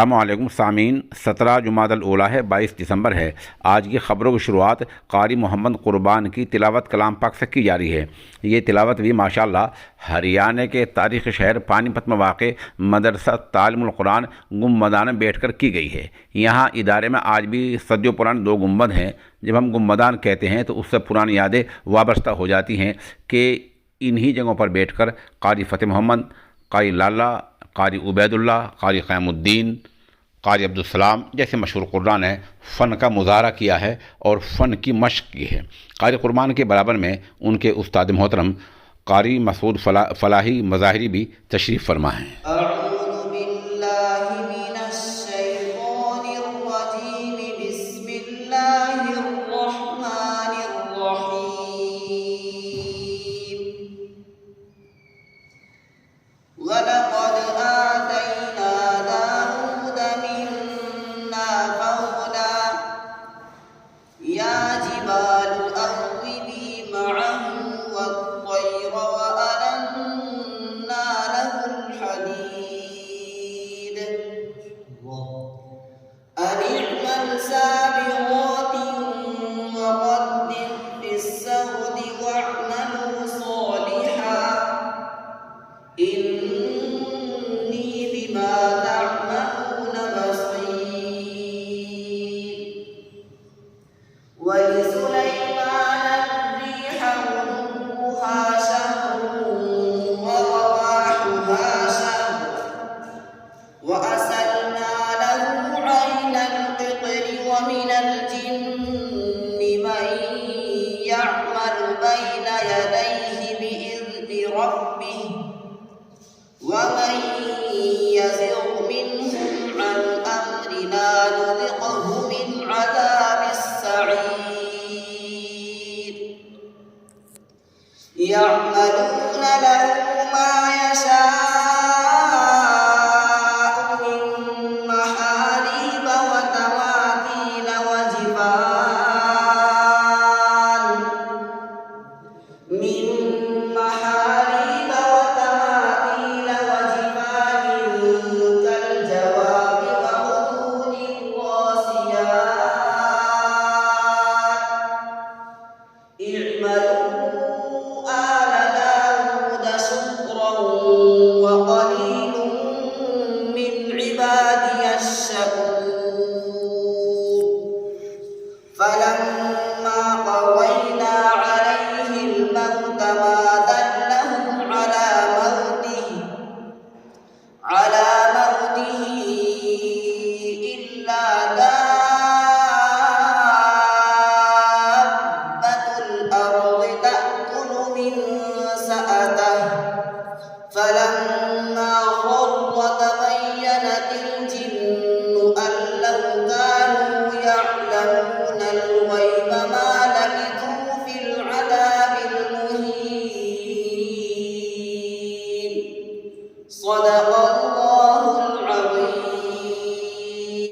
السلام علیکم سامعین، 17 جمادی الاولیٰ ہے، 22 دسمبر ہے۔ آج کی خبروں کی شروعات قاری محمد قربان کی تلاوت کلام پاک سے کی جا رہی ہے۔ یہ تلاوت بھی ماشاءاللہ ہریانہ کے تاریخی شہر پانی پت میں واقع مدرسہ تعلیم القرآن گنبدان میں بیٹھ کر کی گئی ہے۔ یہاں ادارے میں آج بھی صدیوں پرانے 2 گنبد ہیں۔ جب ہم گنبدان کہتے ہیں تو اس سے پرانی یادیں وابستہ ہو جاتی ہیں کہ انہی جگہوں پر بیٹھ کر قاری فتح محمد، قاری لالا، قاری عبید اللہ، قاری قیام الدین، قاری عبدالسلام جیسے مشہور قرآن ہیں فن کا مظاہرہ کیا ہے اور فن کی مشق کی ہے۔ قاری قربان کے برابر میں ان کے استاد محترم قاری مسعود فلاحی مظاہری بھی تشریف فرما ہیں۔ اعوذ باللہ من الشیطان الرجیم، بسم اللہ الرحمن الرحیم۔ وَلَقَدْ آتَيْنَا دَاوُودَ مِنَّا فَضْلًا يَا جِبَالُ أَوِّبِي مَعَهُ وَالطَّيْرَ وَأَلَنَّا لَهُ الْحَدِيدَ أَنِ اعْمَلْ سَابِغَاتٍ وَقَدِّرْ فِي السَّرْدِ وَاعْمَلُوا صَالِحًا إِنِّي بِمَا تَعْمَلُونَ بَصِيرٌ۔ وَلِسُلَيْمَانَ الرِّيحَ غُدُوُّهَا شَهْرٌ وَرَوَاحُهَا شَهْرٌ وَأَسَلْنَا لَهُ عَيْنَ الْقِطْرِ وَمِنَ الْجِنِّ مَن يَعْمَلُ بَيْنَ يَدَيْهِ بِإِذْنِ رَبِّهِ وَمَن يَزِغْ مِنْهُمْ عَنْ أَمْرِنَا نُذِقْهُ مِنْ عَذَابِ السَّعِيرِ۔ يَعْمَلُونَ لَهُ مَا يَشَاءُ مِن مَّحَارِيبَ وَتَمَاثِيلَ وَجِفَانٍ كَالْجَوَابِ وَقُدُورٍ رَّاسِيَاتٍ اعْمَلُوا آلَ دَاوُودَ شُكْرًا وَقَلِيلٌ مِّنْ عِبَادِيَ الشَّكُورُ۔ فَلَمَّا قَضَيْنَا عَلَيْهِ الْمَوْتَ مَا دَلَّهُمْ عَلَىٰ مَوْتِهِ إِلَّا دَابَّةُ الْأَرْضِ تَأْكُلُ